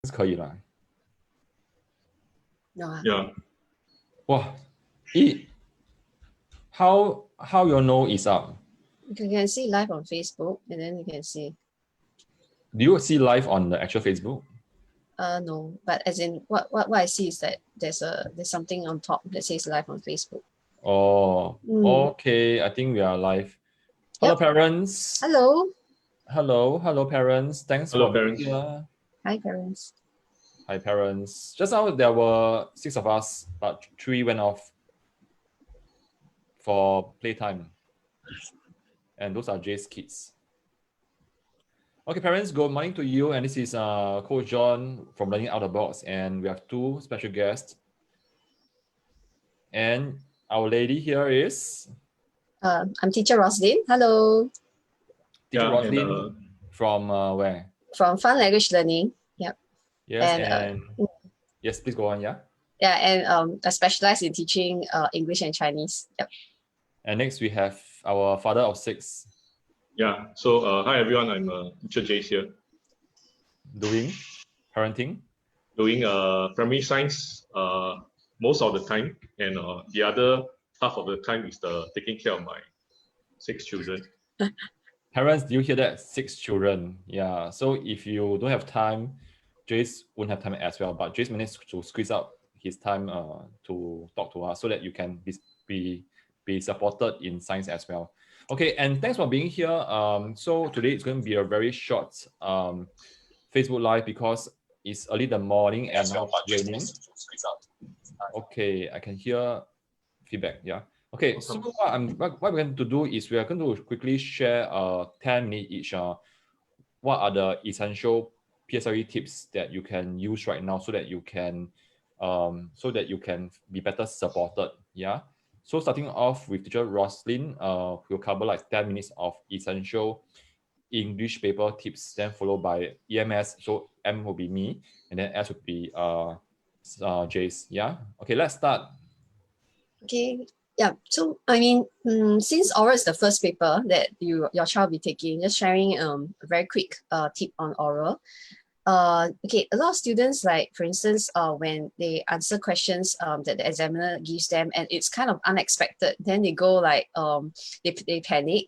可以啦。Yeah. Wow. How you know it's up? You can see live on Facebook, and then you can see. Do you see live on the actual Facebook? No, but as in what I see is that there's something on top that says live on Facebook. Oh, okay. I think we are live. Hello, parents. Hello. Hello, parents. Thanks Hello, for parents. being here. Hi, parents. Hi, parents. Just now there were 6 of us, but 3 went off for playtime. And those are Jay's kids. Okay, parents, good morning to you. And this is Coach John from Learning Out of the Box. And we have 2 special guests. And our lady here is... I'm teacher Rosalin. Hello. Teacher Rosalin from where? From Fun Language Learning. Yep. Yes, and yes, please go on, yeah? Yeah, and I specialize in teaching English and Chinese. Yep. And next we have our father of 6. Yeah, so hi everyone, I'm teacher Jayce here. Doing parenting? Doing primary science most of the time, and the other half of the time is taking care of my 6 children. Parents, do you hear that? 6 children. Yeah, so if you don't have time, Jayce won't have time as well, but Jayce managed to squeeze out his time to talk to us so that you can be supported in science as well. Okay, and thanks for being here. So today it's going to be a very short Facebook Live because it's early in the morning and now it's raining. Okay, I can hear feedback, yeah. Okay, so what we're going to do is we are going to quickly share 10 minutes each. What are the essential PSLE tips that you can use right now so that you can be better supported, yeah? So starting off with teacher Rosalin, we'll cover like 10 minutes of essential English paper tips, then followed by EMS. So M will be me, and then S would be Jayce. Yeah. Okay, let's start. Okay. Yeah. So I mean, since oral is the first paper that your child will be taking, just sharing a very quick tip on oral. Okay, a lot of students, like for instance, when they answer questions that the examiner gives them and it's kind of unexpected, then they go like they panic.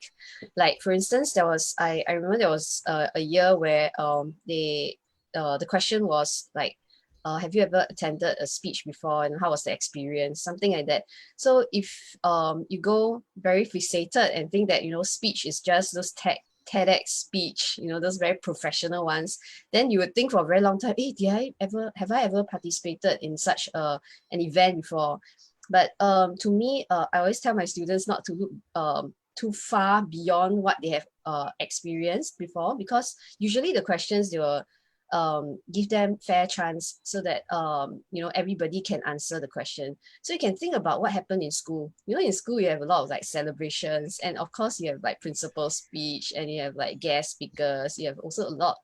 Like for instance, I remember there was a year where the question was like, have you ever attended a speech before and how was the experience, something like that. So if you go very fixated and think that speech is just those TEDx speech, those very professional ones, then you would think for a very long time, hey, have I ever participated in such an event before? But to me, I always tell my students not to look too far beyond what they have experienced before, because usually the questions, they will give them fair chance so that everybody can answer the question. So you can think about what happened in school. In school you have a lot of like celebrations, and of course you have like principal speech, and you have like guest speakers. You have also a lot.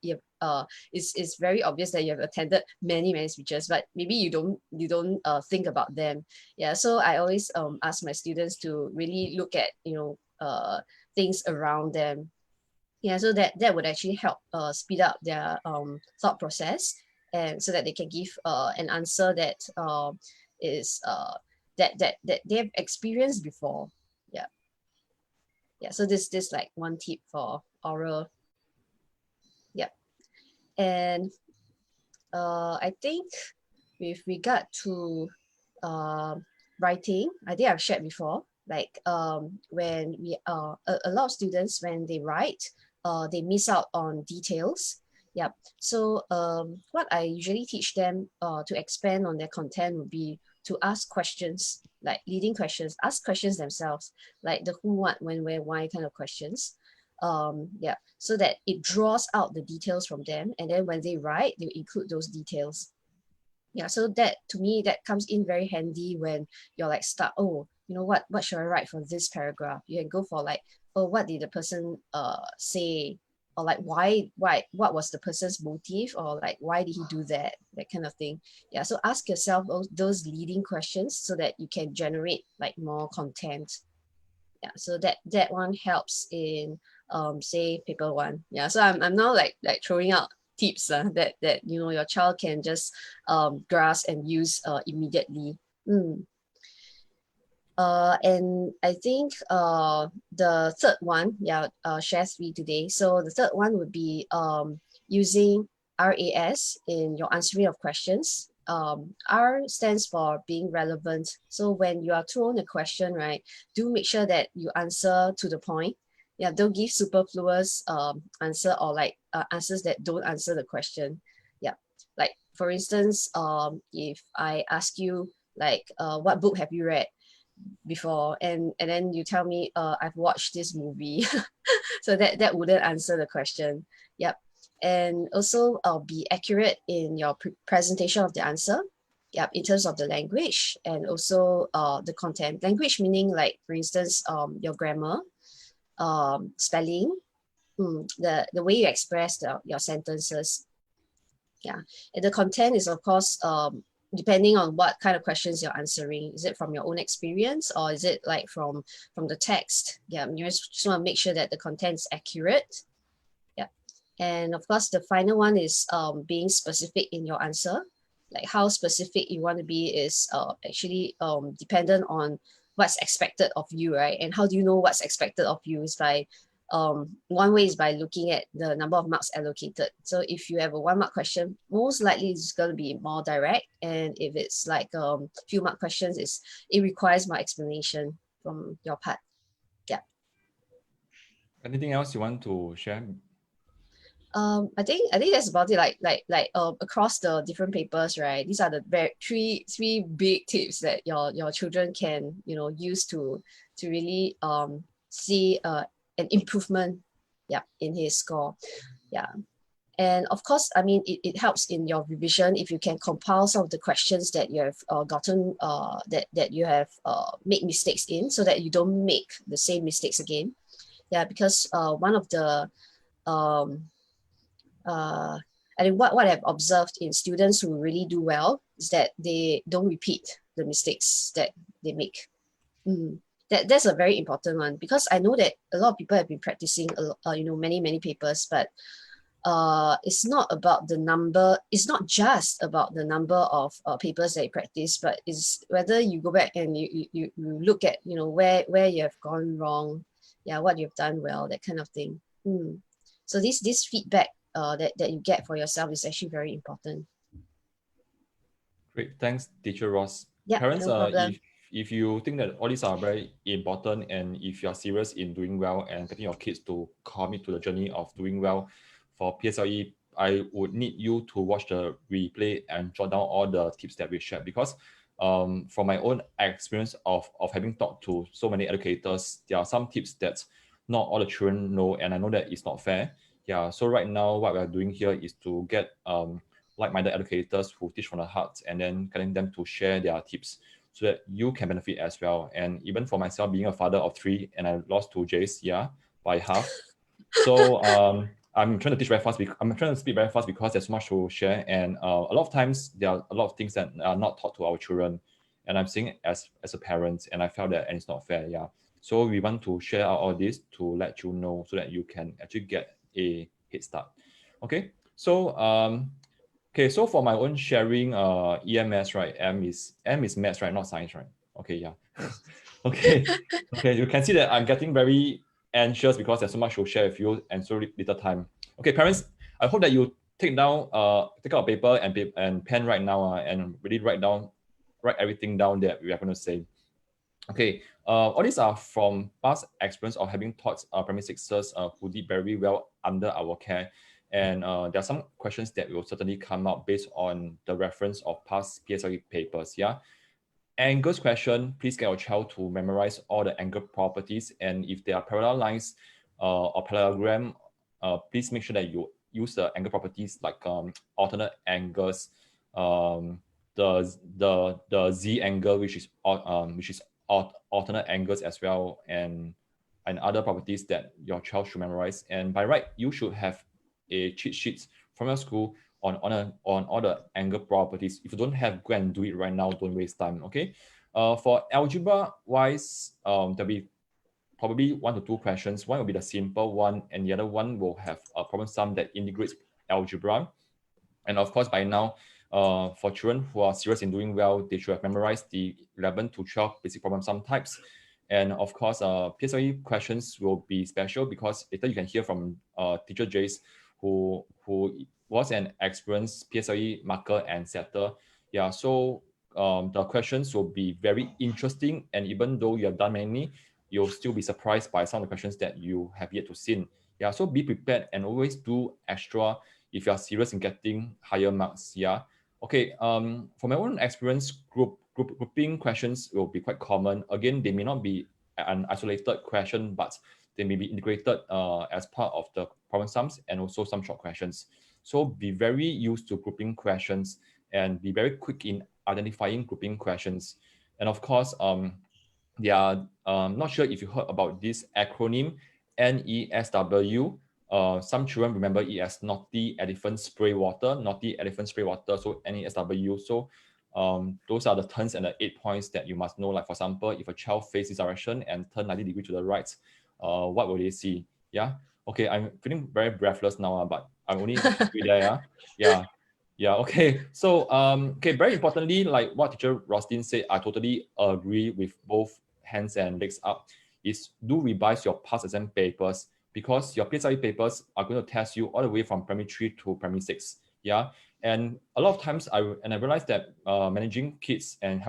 It's very obvious that you have attended many speeches, but maybe you don't think about them. Yeah. So I always ask my students to really look at things around them. Yeah, so that would actually help speed up their thought process, and so that they can give an answer that is that they have experienced before. Yeah. So this like one tip for oral. Yeah. And I think with regard to writing, I think I've shared before, like when we a lot of students, when they write, they miss out on details. Yeah. So what I usually teach them to expand on their content would be to ask questions, like leading questions, ask questions themselves, like the who, what, when, where, why kind of questions. Yeah, so that it draws out the details from them, and then when they write, they include those details. Yeah, so that, to me, that comes in very handy when you're like stuck. Oh, what should I write for this paragraph? You can go for like, oh, what did the person say, or like why what was the person's motive, or like why did he do that kind of thing. Yeah, so ask yourself those leading questions so that you can generate like more content. Yeah, so that one helps in say paper 1. Yeah, so I'm now like throwing out tips that your child can just grasp and use immediately. And I think the third one, share 3 today. So the third one would be using RAS in your answering of questions. R stands for being relevant. So when you are thrown a question, right, do make sure that you answer to the point. Yeah, don't give superfluous answer or like answers that don't answer the question. Yeah, like for instance, if I ask you like, what book have you read before, and then you tell me I've watched this movie, so that wouldn't answer the question. Yep. And also be accurate in your presentation of the answer. Yep, in terms of the language and also the content. Language meaning like, for instance, your grammar, spelling, the way you express your sentences. Yeah, and the content is of course depending on what kind of questions you're answering. Is it from your own experience or is it like from the text? Yeah, you just want to make sure that the content is accurate. Yeah, and of course the final one is being specific in your answer. Like how specific you want to be is actually dependent on what's expected of you, right? And how do you know what's expected of you is by one way is by looking at the number of marks allocated. So if you have a 1 mark question, most likely it's going to be more direct, and if it's like few mark questions, it requires more explanation from your part. Yeah. Anything else you want to share? I think that's about it. Like across the different papers, right? These are the three big tips that your children can use to really see an improvement, in his score. Yeah. And of course, I mean, it helps in your revision if you can compile some of the questions that you have gotten, that you have made mistakes in, so that you don't make the same mistakes again. Yeah, because one of the I think what I've observed in students who really do well is that they don't repeat the mistakes that they make. That's a very important one, because I know that a lot of people have been practicing many papers, but it's not about the number. It's not just about the number of papers that you practice, but it's whether you go back and you look at where you have gone wrong, what you've done well, that kind of thing. So this feedback that you get for yourself is actually very important. Great, thanks, Teacher Ross. Yeah, Parents, no problem. if you think that all these are very important, and if you are serious in doing well and getting your kids to commit to the journey of doing well for PSLE, I would need you to watch the replay and jot down all the tips that we shared, because from my own experience of having talked to so many educators, there are some tips that not all the children know, and I know that it's not fair. Yeah, so right now what we're doing here is to get like-minded educators who teach from the heart, and then getting them to share their tips so that you can benefit as well. And even for myself, being a father of 3, and I lost to Jayce, by half. So I'm trying to teach very fast. I'm trying to speak very fast because there's so much to share, and a lot of times there are a lot of things that are not taught to our children, and I'm seeing it as a parent, and I felt that, and it's not fair. So we want to share out all this to let you know, so that you can actually get a head start. Okay, so so for my own sharing, EMS, right? M is maths, right? Not science, right? Okay, okay, you can see that I'm getting very anxious because there's so much to share with you and so little time. Okay, parents, I hope that you take out a paper and pen right now, and really write everything down that we are going to say. Okay, all these are from past experience of having taught primary sixers who did very well under our care. And there are some questions that will certainly come out based on the reference of past PSLE papers. Angles question, please get your child to memorize all the angle properties. And if there are parallel lines or parallelogram, please make sure that you use the angle properties like alternate angles, the Z angle, which is alternate angles as well, and other properties that your child should memorize. And by right, you should have a cheat sheet from your school on all the angle properties. If you don't have, go and do it right now. Don't waste time. Okay. For algebra wise, there'll be probably 1 to 2 questions. One will be the simple one, and the other one will have a problem sum that integrates algebra. And of course, by now, for children who are serious in doing well, they should have memorized the 11 to 12 basic problem sum types. And of course, PSLE questions will be special because later you can hear from teacher Jayce, who was an experienced PSLE marker and setter. Yeah, so the questions will be very interesting. And even though you have done many, you'll still be surprised by some of the questions that you have yet to see. Yeah, so be prepared and always do extra if you are serious in getting higher marks. Yeah. Okay. From my own experience, grouping questions will be quite common. Again, they may not be an isolated question, but they may be integrated as part of the problem sums and also some short questions. So be very used to grouping questions and be very quick in identifying grouping questions. And of course, yeah, not sure if you heard about this acronym NESW. Some children remember it as Naughty Elephant Spray Water, Naughty Elephant Spray Water, so NESW. So those are the turns and the 8 points that you must know. Like for example, if a child faces this direction and turn 90 degrees to the right, what will they see? Yeah. Okay, I'm feeling very breathless now, but I'm only halfway there. Yeah. Yeah. Yeah. Okay. So okay, very importantly, like what teacher Rosalind said, I totally agree with both hands and legs up, is do revise your past exam papers, because your PSLE papers are going to test you all the way from primary 3 to primary 6. Yeah. And a lot of times I realized that managing kids and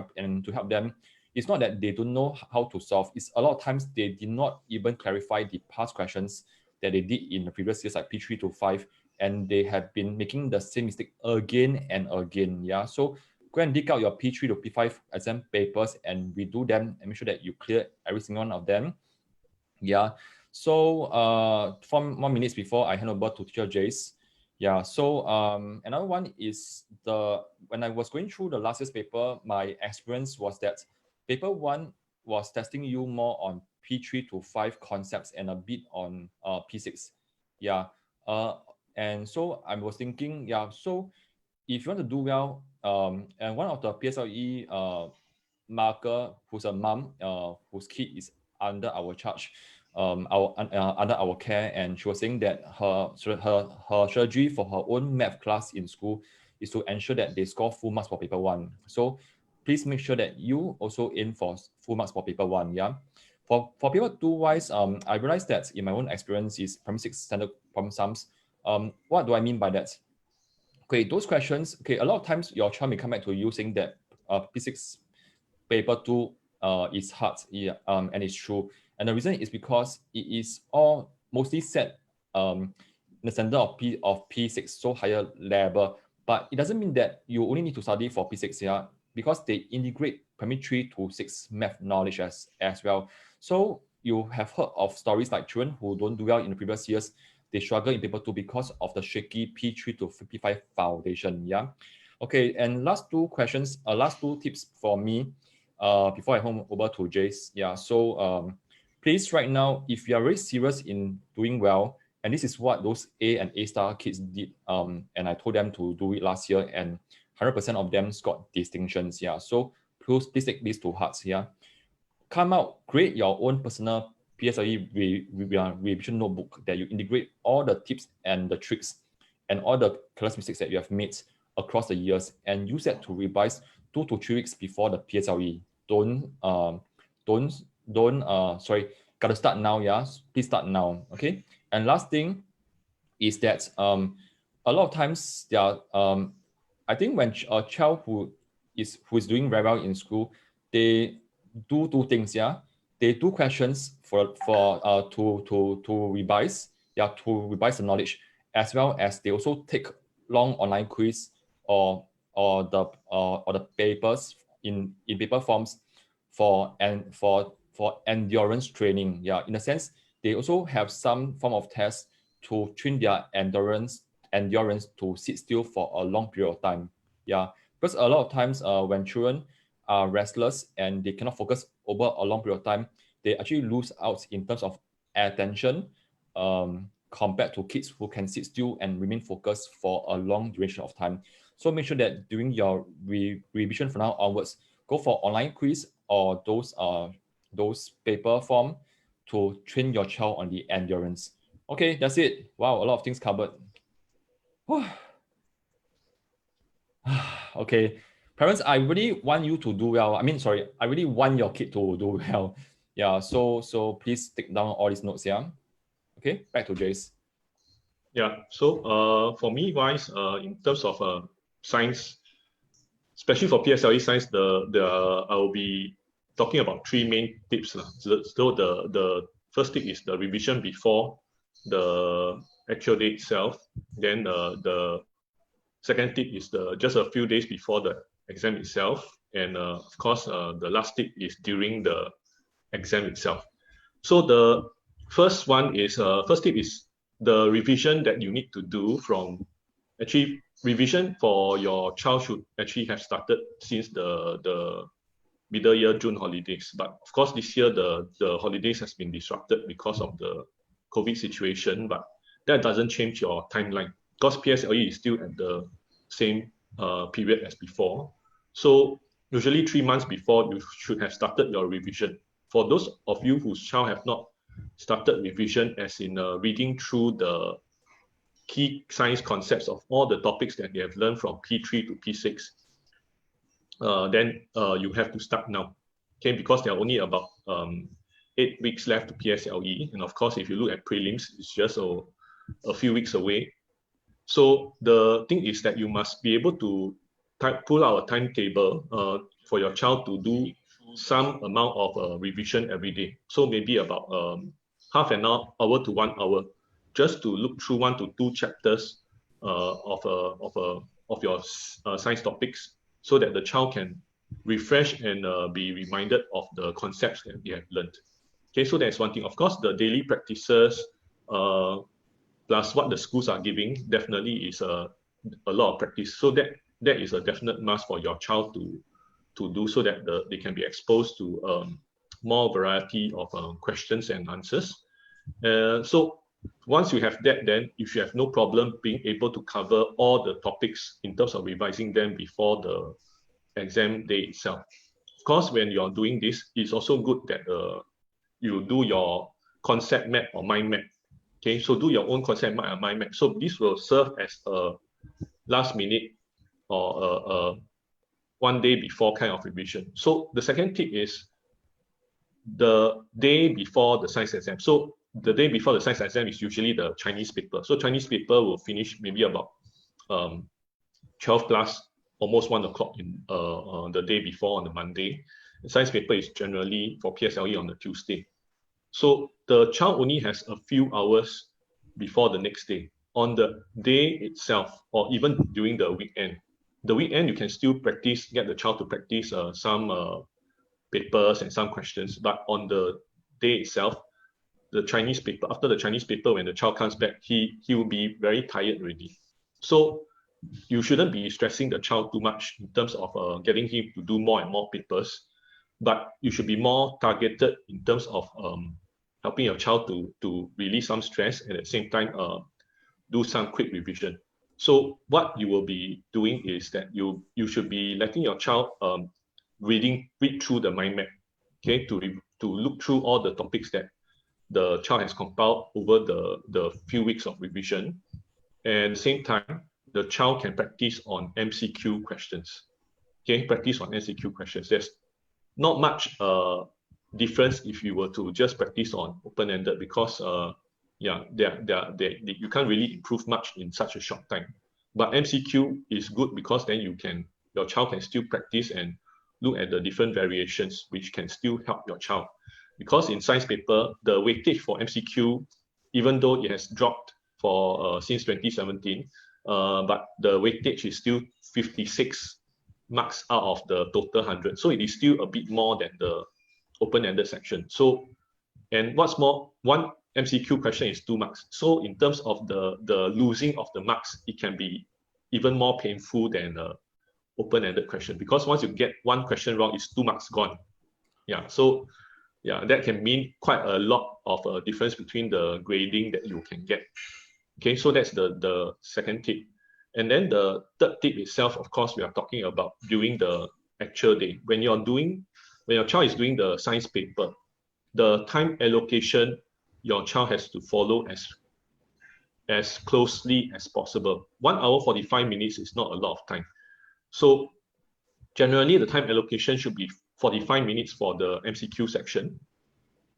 to help them, it's not that they don't know how to solve. It's a lot of times they did not even clarify the past questions that they did in the previous years, like P3 to 5, and they have been making the same mistake again and again. Yeah. So go and dig out your P3 to P5 exam papers and redo them and make sure that you clear every single one of them. Yeah. So 4 more minutes before I hand over to teacher Jayce. Yeah. So another one is when I was going through the last year's paper, my experience was that paper 1 was testing you more on P3 to 5 concepts and a bit on P6. Yeah. And so I was thinking, yeah, so if you want to do well, and one of the PSLE marker who's a mom, whose kid is under our charge, under our care, and she was saying that her strategy for her own math class in school is to ensure that they score full marks for paper 1. So please make sure that you also aim for full marks for paper 1. Yeah. For paper 2 wise, I realized that in my own experience is primary 6 standard problem sums. What do I mean by that? Okay, those questions, okay, a lot of times your child may come back to you saying that P6 paper 2 is hard, yeah, and it's true. And the reason is because it is all mostly set in the standard of P6, so higher level. But it doesn't mean that you only need to study for P6, yeah, because they integrate primary 3 to 6 math knowledge as well. So you have heard of stories like children who don't do well in the previous years, they struggle in paper 2 because of the shaky P3 to P5 foundation. Yeah. Okay, and last two questions, last two tips for me before I hand over to Jayce. Yeah, so please right now, if you are very serious in doing well, and this is what those A and A star kids did, and I told them to do it last year, and 100% of them got distinctions. Yeah, so please take this to heart. Yeah, come out, create your own personal PSLE revision notebook that you integrate all the tips and the tricks and all the careless mistakes that you have made across the years, and use that to revise 2 to 3 weeks before the PSLE. Sorry, gotta start now. Yeah, please start now. Okay. And last thing is that a lot of times there are, I think when a child who is doing very well in school, they do two things. Yeah, they do questions to revise. Yeah, to revise the knowledge, as well as they also take long online quiz or the papers in paper forms for endurance training. Yeah, in a sense, they also have some form of test to train their endurance to sit still for a long period of time. Yeah, because a lot of times when children are restless and they cannot focus over a long period of time, they actually lose out in terms of attention compared to kids who can sit still and remain focused for a long duration of time. So make sure that during your revision from now onwards, go for online quiz or those paper form to train your child on the endurance. Okay, that's it. Wow, a lot of things covered. Okay, parents, I really want you to do well. I really want your kid to do well. Yeah, so please take down all these notes. Yeah. Okay, back to Jayce. Yeah. So for me, wise, in terms of science, especially for PSLE science, I will be talking about three main tips. So the first tip is the revision before the actual day itself. Then the second tip is just a few days before the exam itself, and of course the last tip is during the exam itself. So the first tip is the revision that you need to do from actually revision for your child should actually have started since the middle year June holidays. But of course this year the holidays has been disrupted because of the COVID situation, but that doesn't change your timeline because PSLE is still at the same period as before. So usually 3 months before you should have started your revision. For those of you whose child have not started revision, as in reading through the key science concepts of all the topics that they have learned from P3 to P6, then you have to start now. Okay, because there are only about 8 weeks left to PSLE, and of course, if you look at prelims, it's just a few weeks away. So the thing is that you must be able to pull out a timetable for your child to do some amount of revision every day. So maybe about half an hour to 1 hour, just to look through 1 to 2 chapters of your science topics, so that the child can refresh and be reminded of the concepts that they have learned. Okay, so that's one thing. Of course, the daily practices plus what the schools are giving definitely is a lot of practice. So that is a definite must for your child to do, so that they can be exposed to more variety of questions and answers. So once you have that, then you should have no problem being able to cover all the topics in terms of revising them before the exam day itself. Of course, when you're doing this, it's also good that you do your concept map or mind map. Okay, so do your own concept map and mind map. So this will serve as a last minute or 1 day before kind of revision. So the second tip is the day before the science exam. So the day before the science exam is usually the Chinese paper. So Chinese paper will finish maybe about 12 plus, almost 1 o'clock in the day before on the Monday. The science paper is generally for PSLE on the Tuesday. So the child only has a few hours before the next day. On the day itself, or even during the weekend, you can still practice, get the child to practice some papers and some questions. But on the day itself, the Chinese paper, after the Chinese paper, when the child comes back, he will be very tired already. So you shouldn't be stressing the child too much in terms of getting him to do more and more papers, but you should be more targeted in terms of helping your child to release some stress and at the same time do some quick revision. So what you will be doing is that you should be letting your child read through the mind map, okay, to look through all the topics that the child has compiled over the few weeks of revision. And at the same time, the child can practice on MCQ questions. Okay, practice on MCQ questions. There's not much difference if you were to just practice on open-ended, because yeah, you can't really improve much in such a short time. But MCQ is good because then your child can still practice and look at the different variations, which can still help your child. Because in science paper, the weightage for MCQ, even though it has dropped for since 2017, but the weightage is still 56 marks out of the total 100. So it is still a bit more than the open-ended section. So, and what's more, one MCQ question is 2 marks. So in terms of the losing of the marks, it can be even more painful than an open-ended question, because once you get one question wrong, it's 2 marks gone. Yeah, so yeah, that can mean quite a lot of a difference between the grading that you can get. Okay, so that's the second tip. And then the third tip itself, of course, we are talking about during the actual day. When your child is doing the science paper, the time allocation your child has to follow as closely as possible. 1 hour 45 minutes is not a lot of time. So generally, the time allocation should be 45 minutes for the MCQ section.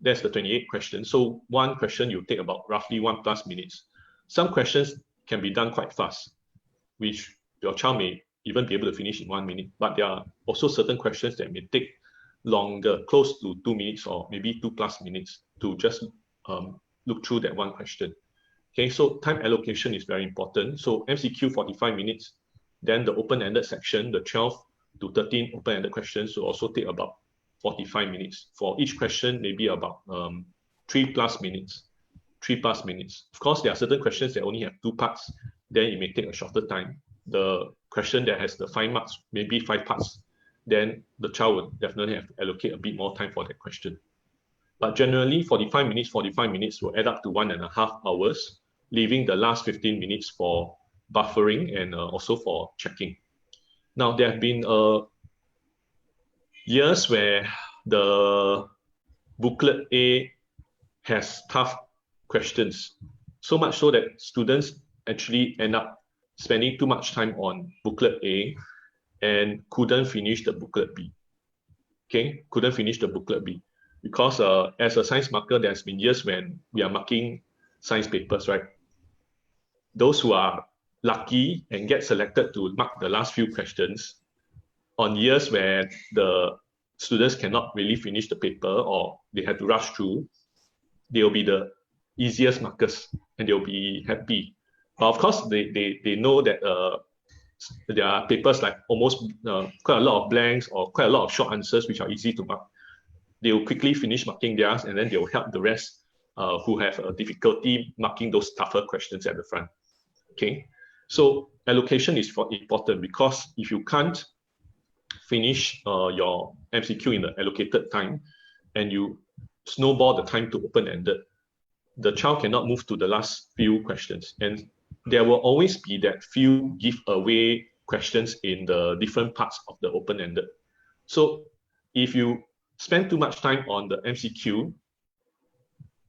That's the 28 questions. So one question you take about roughly 1+ minutes. Some questions can be done quite fast, which your child may even be able to finish in 1 minute. But there are also certain questions that may take longer, close to 2 minutes or maybe 2+ minutes to just look through that one question. Okay, so time allocation is very important. So MCQ 45 minutes, then the open-ended section, the 12 to 13 open-ended questions will also take about 45 minutes. For each question, maybe about 3+ minutes. 3+ minutes. Of course, there are certain questions that only have 2 parts, then it may take a shorter time. The question that has the 5 marks, maybe 5 parts, then the child will definitely have to allocate a bit more time for that question. But generally, 45 minutes will add up to 1.5 hours, leaving the last 15 minutes for buffering and also for checking. Now, there have been years where the booklet A has tough questions, so much so that students actually end up spending too much time on booklet A and couldn't finish the booklet B. Okay, couldn't finish the booklet B. Because as a science marker, there's been years when we are marking science papers, right? Those who are lucky and get selected to mark the last few questions on years where the students cannot really finish the paper or they have to rush through, they'll be the easiest markers and they'll be happy. But of course, they know that there are papers like almost quite a lot of blanks or quite a lot of short answers which are easy to mark. They will quickly finish marking theirs and then they will help the rest who have a difficulty marking those tougher questions at the front. Okay, so allocation is important because if you can't finish your MCQ in the allocated time and you snowball the time to open-ended, the child cannot move to the last few questions. And there will always be that few giveaway questions in the different parts of the open-ended. So if you spend too much time on the MCQ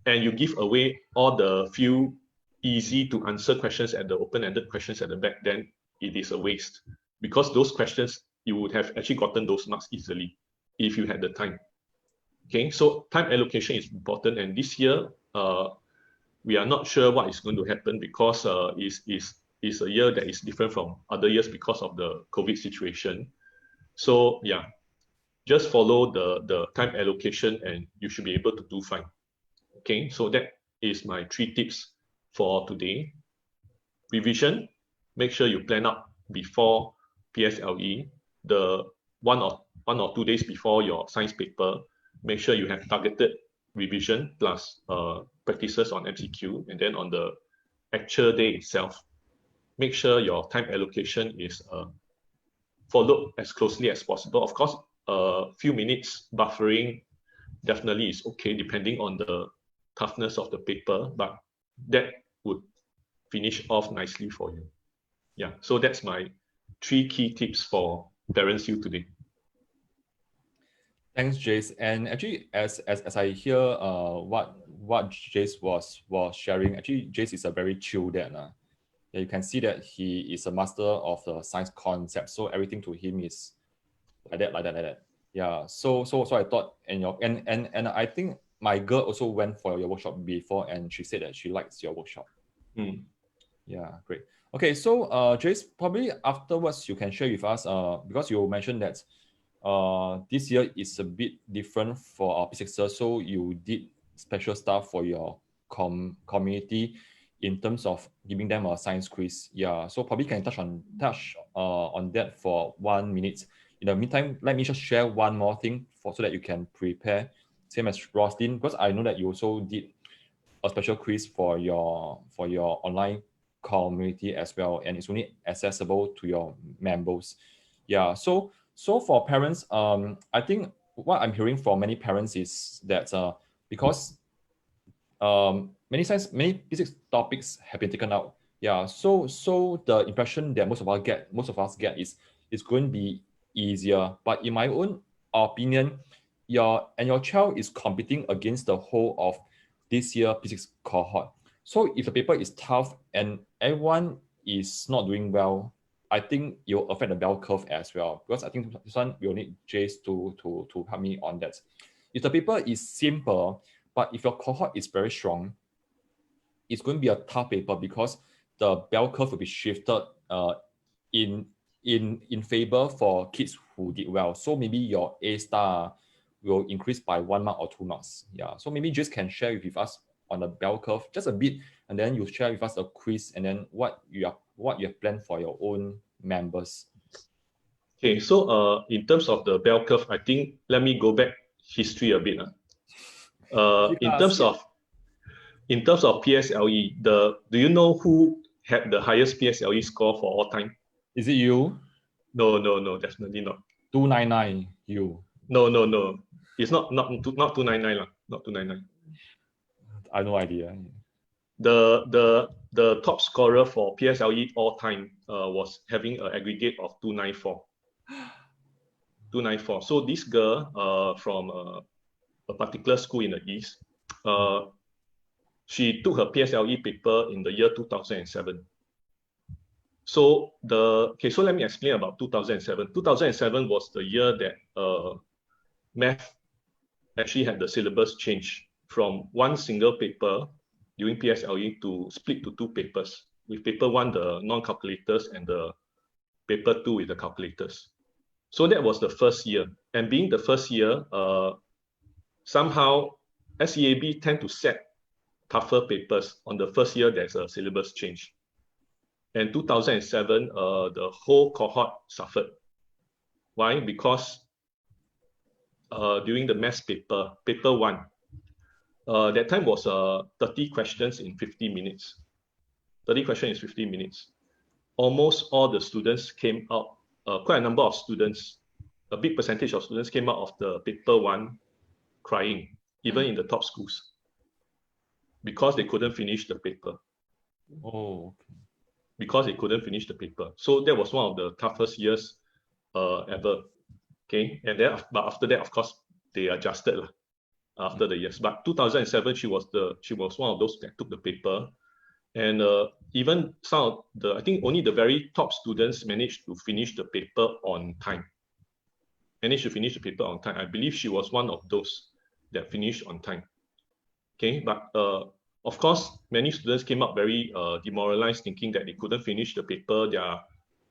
and you give away all the few easy to answer questions at the open-ended questions at the back, then it is a waste because those questions, you would have actually gotten those marks easily if you had the time. Okay, so time allocation is important. And this year, we are not sure what is going to happen because it's a year that is different from other years because of the COVID situation. So yeah, just follow the time allocation and you should be able to do fine. Okay, so that is my 3 tips for today. Revision, make sure you plan out before PSLE, the 1 or 2 days before your science paper. Make sure you have targeted revision plus practices on MCQ, and then on the actual day itself, make sure your time allocation is followed as closely as possible. Of course, a few minutes buffering definitely is okay depending on the toughness of the paper, but that would finish off nicely for you. Yeah, so that's my 3 key tips for Parents U today. Thanks, Jayce. And actually, as I hear what Jayce was sharing, actually Jayce is a very chill dad. Yeah, you can see that he is a master of the science concept. So everything to him is like that. Yeah. So I thought, and I think my girl also went for your workshop before, and she said that she likes your workshop. Yeah, great. Okay, so Jayce, probably afterwards you can share with us because you mentioned that this year is a bit different for our P6ers, so you did special stuff for your community in terms of giving them a science quiz. Yeah, so probably can touch on that for 1 minute. In the meantime, let me just share one more thing so that you can prepare, same as Rosalin, because I know that you also did a special quiz for your online community as well, and it's only accessible to your members. Yeah, so for parents, I think what I'm hearing from many parents is that because many physics topics have been taken out. Yeah, so the impression that most of us get is it's going to be easier. But in my own opinion, your child is competing against the whole of this year physics cohort. So if the paper is tough and everyone is not doing well, I think it will affect the bell curve as well. Because I think this one will need Jayce to help me on that. If the paper is simple, but if your cohort is very strong, it's going to be a tough paper because the bell curve will be shifted in favor for kids who did well. So maybe your A star will increase by 1 mark or 2 marks. Yeah. So maybe Jayce can share with us on the bell curve just a bit, and then you share with us a quiz, and then what you have planned for your own members. Okay, so in terms of the bell curve, I think let me go back history a bit. In terms of PSLE, do you know who had the highest PSLE score for all time? Is it you? No, definitely not. 299, you. No. It's not 299 lah. Not 299. I have no idea. The top scorer for PSLE all time was having an aggregate of 294. 294. So this girl from a particular school in the East, she took her PSLE paper in the year 2007. So so let me explain about 2007. 2007 was the year that math actually had the syllabus change from one single paper during PSLE to split to 2 papers, with paper 1 the non-calculators and the paper 2 with the calculators. So that was the first year, and being the first year, somehow SEAB tend to set tougher papers on the first year. There's a syllabus change, and 2007 the whole cohort suffered. Why? Because during the maths paper 1, that time was 30 questions in 50 minutes. 30 questions in 50 minutes. Almost all the students came out, quite a number of students, a big percentage of students came out of the paper 1 crying, even in the top schools, because they couldn't finish the paper. Oh, okay. Because they couldn't finish the paper. So that was one of the toughest years ever. Okay, and then but after that, of course, they adjusted after the years. But 2007, she was one of those that took the paper, and even some of the, I think only the very top students managed to finish the paper on time. I believe she was one of those that finished on time. Okay, but of course, many students came up very demoralized, thinking that they couldn't finish the paper, their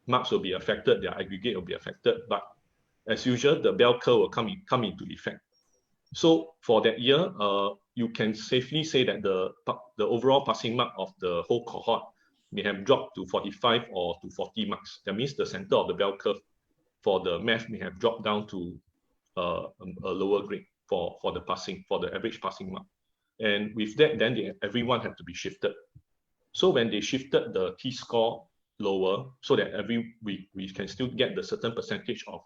marks will be affected, their aggregate will be affected. But as usual, the bell curve will come into effect. So for that year, you can safely say that the overall passing mark of the whole cohort may have dropped to 45 or to 40 marks. That means the center of the bell curve for the math may have dropped down to a lower grade for the average passing mark. And with that, then everyone had to be shifted. So when they shifted the T-score lower, so that we can still get the certain percentage of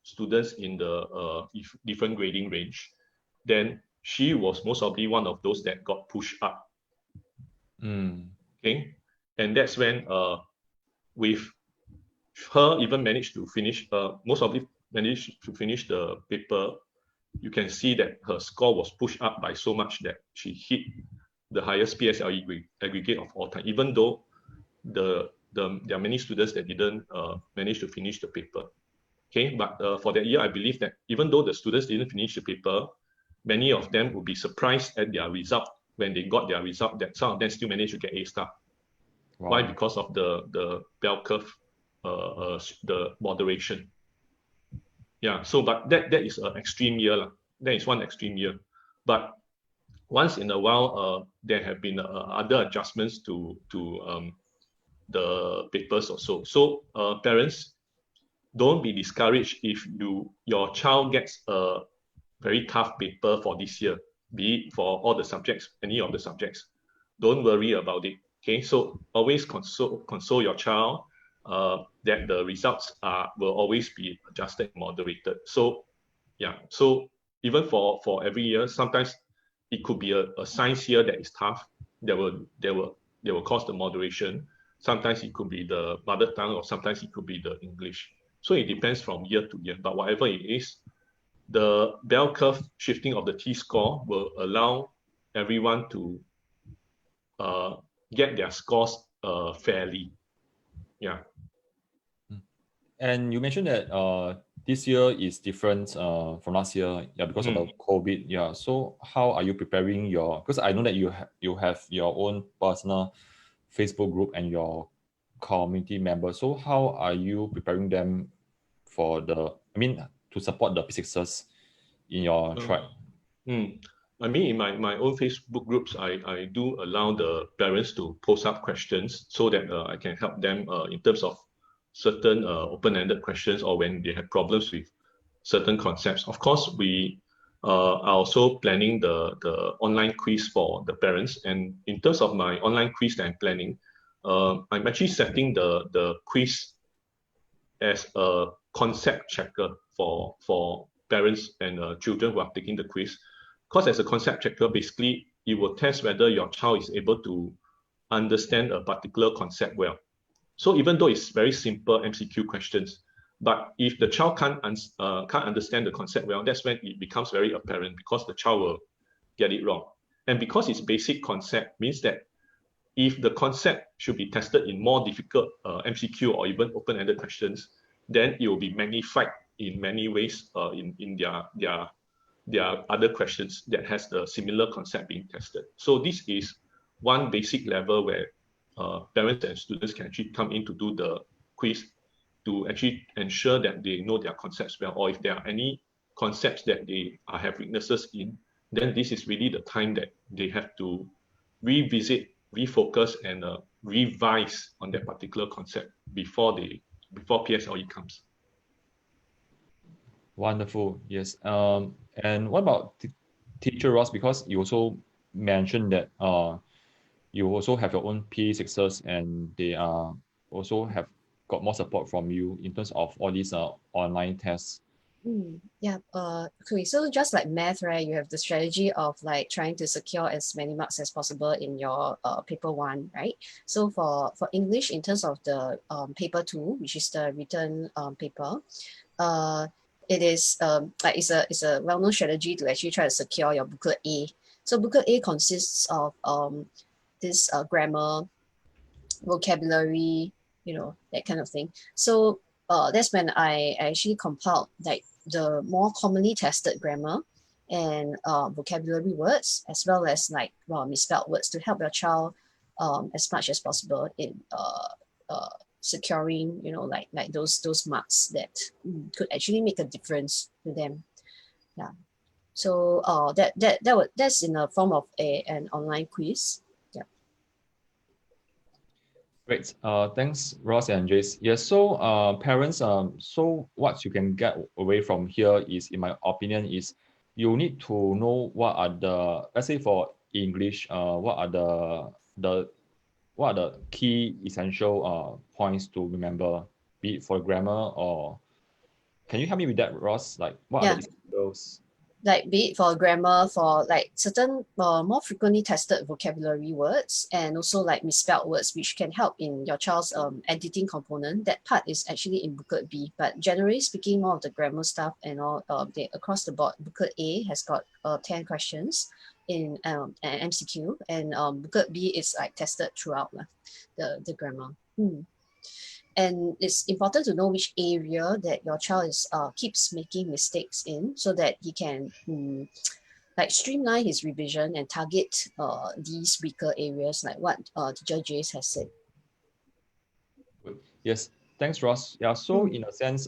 students in the different grading range, then she was most probably one of those that got pushed up. Okay, and that's when with her even managed to finish, most probably managed to finish the paper. You can see that her score was pushed up by so much that she hit the highest PSLE aggregate of all time, even though there are many students that didn't manage to finish the paper. Okay, but for that year, I believe that even though the students didn't finish the paper, many of them would be surprised at their result when they got their result, that some of them still managed to get A star. Wow. Why? Because of the bell curve, the moderation. Yeah, so but that is an extreme year. That is one extreme year. But once in a while, there have been other adjustments to the papers or so. So parents, don't be discouraged if your child gets a very tough paper for this year, be it for all the subjects, any of the subjects. Don't worry about it. Okay, so always console your child that the results will always be adjusted and moderated. So yeah, so even for every year, sometimes it could be a science year that is tough, that will cause the moderation. Sometimes it could be the mother tongue, or sometimes it could be the English. So it depends from year to year, but whatever it is, the bell curve shifting of the T-score will allow everyone to get their scores fairly. Yeah. And you mentioned that this year is different from last year, yeah, because of the COVID. Yeah. So how are you preparing your? Because I know that you have your own personal Facebook group and your community members. So how are you preparing them for to support the P6s in your tribe? I mean, in my own Facebook groups, I do allow the parents to post up questions so that I can help them in terms of certain open-ended questions or when they have problems with certain concepts. Of course, we are also planning the online quiz for the parents. And in terms of my online quiz that I'm planning, I'm actually setting the quiz as a concept checker for parents and children who are taking the quiz. Because as a concept checker, basically, it will test whether your child is able to understand a particular concept well. So even though it's very simple MCQ questions, but if the child can't understand the concept well, that's when it becomes very apparent because the child will get it wrong. And because it's basic concept means that if the concept should be tested in more difficult MCQ or even open-ended questions, then it will be magnified in many ways in their other questions that has the similar concept being tested. So this is one basic level where parents and students can actually come in to do the quiz to actually ensure that they know their concepts well, or if there are any concepts that they have weaknesses in, then this is really the time that they have to revisit, refocus, and revise on that particular concept before PSLE comes. Wonderful. Yes. And what about teacher Ross? Because you also mentioned that you also have your own P6s and they are also have got more support from you in terms of all these online tests. Yeah. Okay. So just like math, right? You have the strategy of like trying to secure as many marks as possible in your paper 1, right? So for English, in terms of the paper 2, which is the written paper, it is like it's a well-known strategy to actually try to secure your booklet A. So booklet A consists of this grammar, vocabulary, that kind of thing. So that's when I actually compiled like the more commonly tested grammar and vocabulary words, as well as like misspelled words to help your child as much as possible in securing, like those marks that could actually make a difference to them. Yeah. So that's in the form of an online quiz. Great. Thanks, Ross and Jayce. Yes. So, parents, so what you can get away from here is, in my opinion, is you need to know what are the, let's say for English, what are the key essential points to remember, be it for grammar or. Can you help me with that, Ross? Like, what are the essentials? Like be it for grammar, for like certain more frequently tested vocabulary words, and also like misspelled words, which can help in your child's editing component. That part is actually in booklet B, but generally speaking, more of the grammar stuff and all, they across the board, booklet A has got 10 questions in an MCQ, and booklet B is like tested throughout the grammar. And it's important to know which area that your child is keeps making mistakes in, so that he can like streamline his revision and target these weaker areas, like what teacher Jayce has said. Yes, thanks, Ross. Yeah, so in a sense,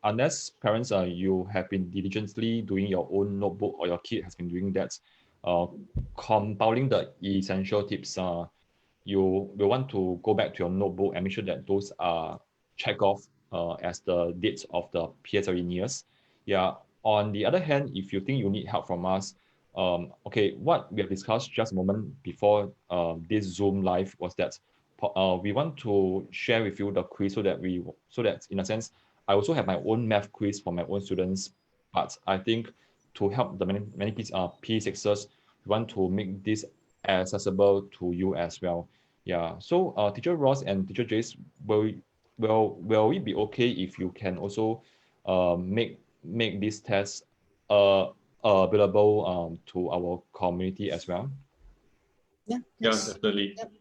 unless parents you have been diligently doing your own notebook, or your kid has been doing that, compiling the essential tips, you will want to go back to your notebook and make sure that those are checked off as the dates of the PSLE nears. Yeah. On the other hand, if you think you need help from us, okay, what we have discussed just a moment before this Zoom live was that we want to share with you the quiz so that in a sense, I also have my own math quiz for my own students. But I think to help the many P6s, we want to make this accessible to you as well. Yeah. So teacher Ross and teacher Jayce, will it be okay if you can also make this test available to our community as well? Yeah. Yeah, Yes. definitely. Yep.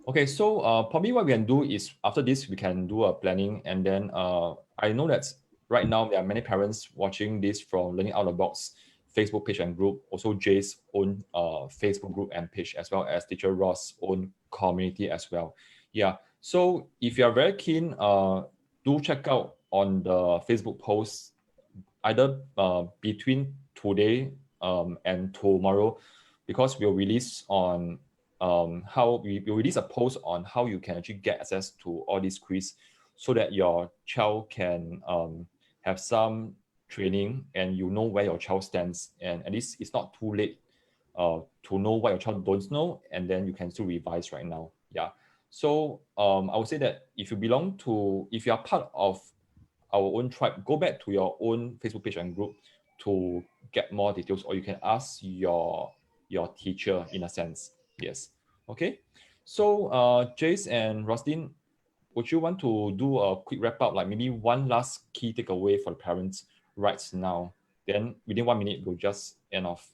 Okay, so probably what we can do is after this we can do a planning, and then I know that right now there are many parents watching this from Learning Out of the Box Facebook page and group, also Jay's own Facebook group and page, as well as Teacher Ross' own community as well. Yeah, so if you are very keen, do check out on the Facebook posts either between today and tomorrow, because we'll release on how we will release a post on how you can actually get access to all these quiz, so that your child can have some training and you know where your child stands, and at least it's not too late to know what your child don't know, and then you can still revise right now. Yeah. So I would say that if you are part of our own tribe, go back to your own Facebook page and group to get more details, or you can ask your teacher in a sense. Yes. Okay. So Jayce and Rosalind, would you want to do a quick wrap up, like maybe one last key takeaway for the parents right now? Then within 1 minute, we'll just end off.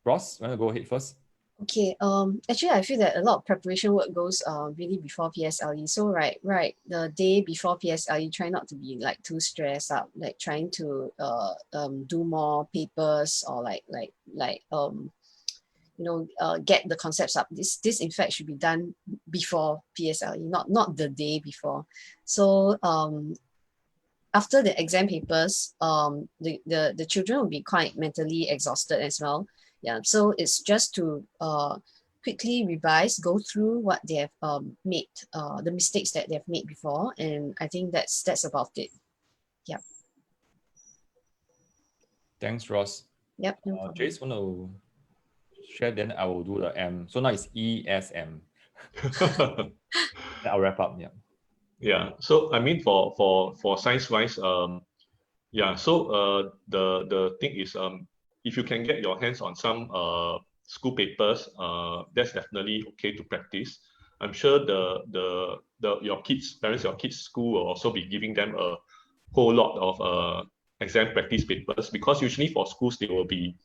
Ross, want to go ahead first? Okay, actually I feel that a lot of preparation work goes really before PSLE. So right, the day before PSLE, try not to be like too stressed out, like trying to do more papers or get the concepts up. This in fact should be done before PSLE, not the day before. So after the exam papers, the children will be quite mentally exhausted as well. Yeah, so it's just to quickly revise, go through what they have made, the mistakes that they've made before, and I think that's about it. Yep. Thanks, Ross. Yep. No problem. Jayce, want to share? Then I will do the M. So now it's ESM. I'll wrap up. Yeah. Yeah. So I mean, for science wise, yeah. So the thing is, if you can get your hands on some school papers, that's definitely okay to practice. I'm sure your kids' school will also be giving them a whole lot of exam practice papers, because usually for schools they will be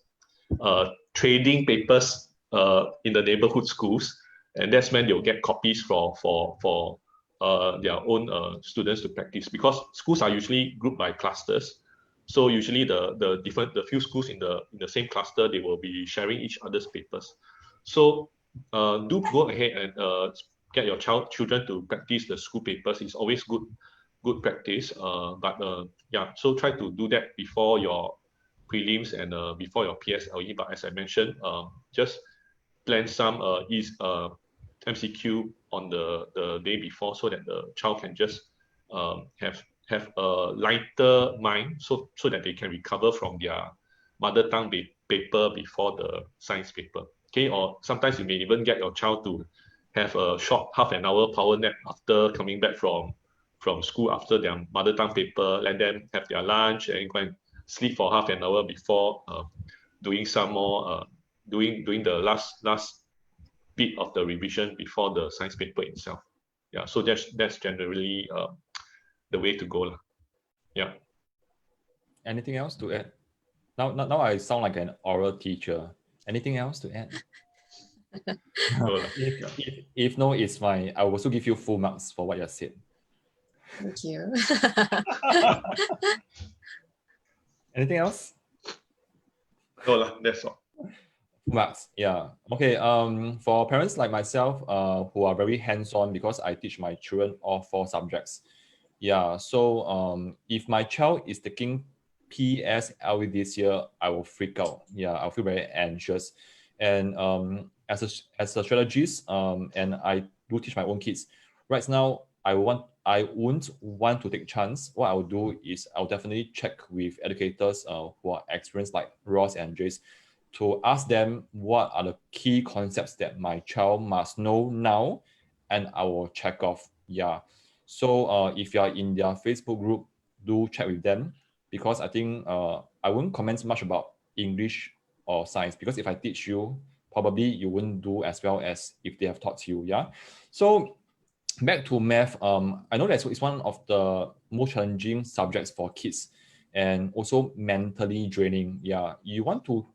trading papers in the neighborhood schools, and that's when they'll get copies for their own students to practice, because schools are usually grouped by clusters. So usually the few schools in the same cluster, they will be sharing each other's papers. So do go ahead and get your children to practice the school papers. It's always good practice. But yeah, so try to do that before your prelims and before your PSLE. But as I mentioned, just plan some MCQ on the day before, so that the child can just have a lighter mind, so that they can recover from their mother tongue paper before the science paper. Okay, or sometimes you may even get your child to have a short half an hour power nap after coming back from school after their mother tongue paper. Let them have their lunch and go and sleep for half an hour before doing some more doing the last bit of the revision before the science paper itself. Yeah, so that's generally the way to go. Yeah. Anything else to add? Now I sound like an oral teacher. Anything else to add? if no, it's fine. I will also give you full marks for what you said. Thank you. Anything else? No, that's all. Marks, yeah. Okay. For parents like myself, who are very hands-on, because I teach my children all 4 subjects. Yeah. So, if my child is taking PSLE this year, I will freak out. Yeah, I'll feel very anxious. And as a strategist, and I do teach my own kids. Right now, I wouldn't want to take chance. What I'll do is I'll definitely check with educators who are experienced, like Ross and Jayce, to ask them what are the key concepts that my child must know now, and I will check off. Yeah. So if you are in their Facebook group, do check with them, because I think I won't comment much about English or science, because if I teach you, probably you wouldn't do as well as if they have taught you. Yeah. So back to math, I know that it's one of the most challenging subjects for kids, and also mentally draining. Yeah, you want to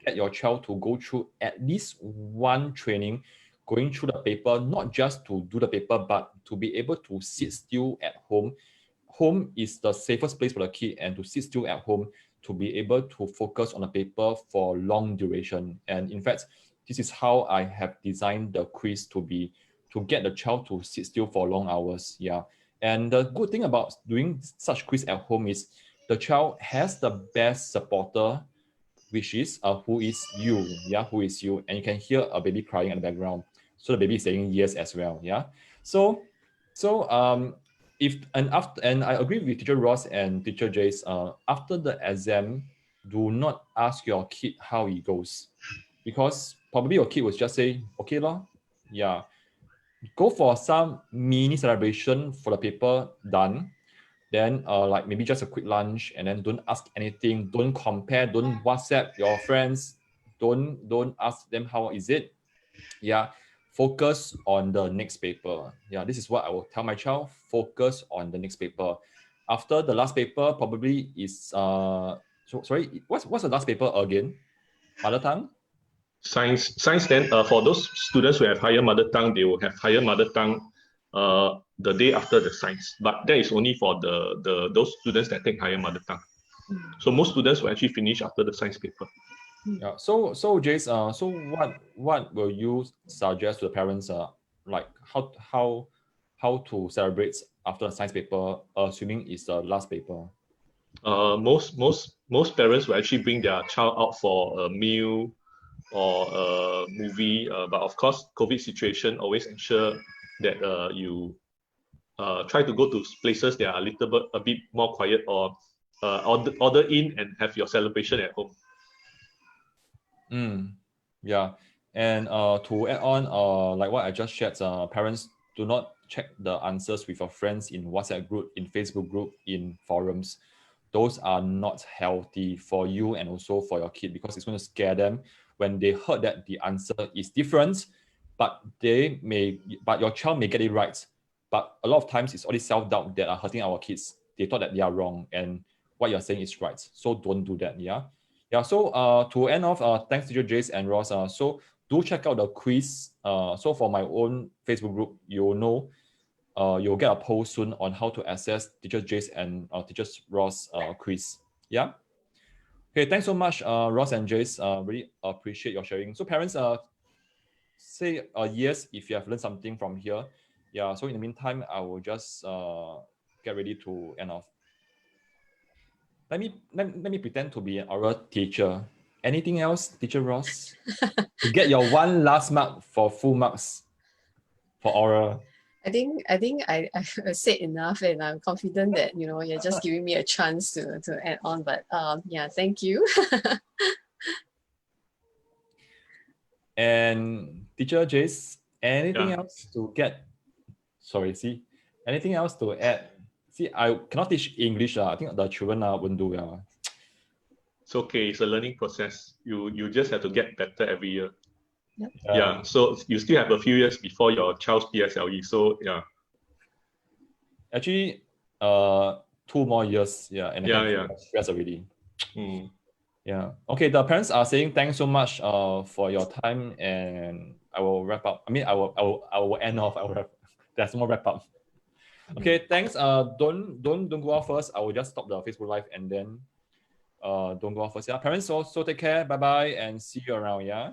get your child to go through at least one training, going through the paper, not just to do the paper, but to be able to sit still at home. Home is the safest place for the kid, and to sit still at home to be able to focus on the paper for long duration. And in fact, this is how I have designed the quiz to get the child to sit still for long hours. Yeah. And the good thing about doing such quiz at home is the child has the best supporter, which is who is you. Yeah, who is you. And you can hear a baby crying in the background. So the baby is saying yes as well. Yeah. So and I agree with Teacher Ross and Teacher Jayce. After the exam, do not ask your kid how it goes, because probably your kid will just say, okay lor. Yeah. Go for some mini celebration for the paper done. Then like maybe just a quick lunch, and then don't ask anything. Don't compare. Don't WhatsApp your friends. Don't ask them how is it. Yeah. Focus on the next paper. Yeah, this is what I will tell my child. Focus on the next paper. After the last paper, probably is sorry, what's the last paper again? Mother tongue? Science. Then for those students who have higher mother tongue, they will have higher mother tongue the day after the science. But that is only for those students that take higher mother tongue. So most students will actually finish after the science paper. Yeah. So Jayce, so what will you suggest to the parents? Like how to celebrate after the science paper, assuming it's the last paper? Most parents will actually bring their child out for a meal or a movie. But of course, COVID situation always ensure that you try to go to places that are a bit more quiet, or order in and have your celebration at home. Yeah. And to add on, like what I just shared, parents, do not check the answers with your friends in WhatsApp group, in Facebook group, in forums. Those are not healthy for you and also for your kid, because it's going to scare them when they heard that the answer is different, but your child may get it right. But a lot of times it's only self-doubt that are hurting our kids. They thought that they are wrong and what you're saying is right. So don't do that. Yeah. Yeah, so to end off, thanks to Teacher Jayce and Ross. So do check out the quiz. So for my own Facebook group, you'll get a post soon on how to access Teacher Jayce and Teacher Ross quiz. Yeah. Okay, thanks so much, Ross and Jayce. Really appreciate your sharing. So parents, say yes if you have learned something from here. Yeah. So in the meantime, I will just get ready to end off. Let me pretend to be an oral teacher. Anything else, Teacher Ross? To get your one last mark for full marks for oral. I think I said enough, and I'm confident that you're just giving me a chance to add on. But yeah, thank you. And Teacher Jayce, anything else to get? Sorry, see, anything else to add? See, I cannot teach English. I think the children won't do well. It's okay. It's a learning process. You just have to get better every year. Yep. Yeah. So you still have a few years before your child's PSLE. So yeah. Actually, 2 more years. Yeah, and I can stress already. Yeah. Okay. The parents are saying thanks so much for your time, and I will wrap up. I mean, I will end off. There's more wrap up. Okay. Thanks. Don't go out first. I will just stop the Facebook Live and then don't go out first. Yeah. Parents, so take care. Bye bye, and see you around. Yeah.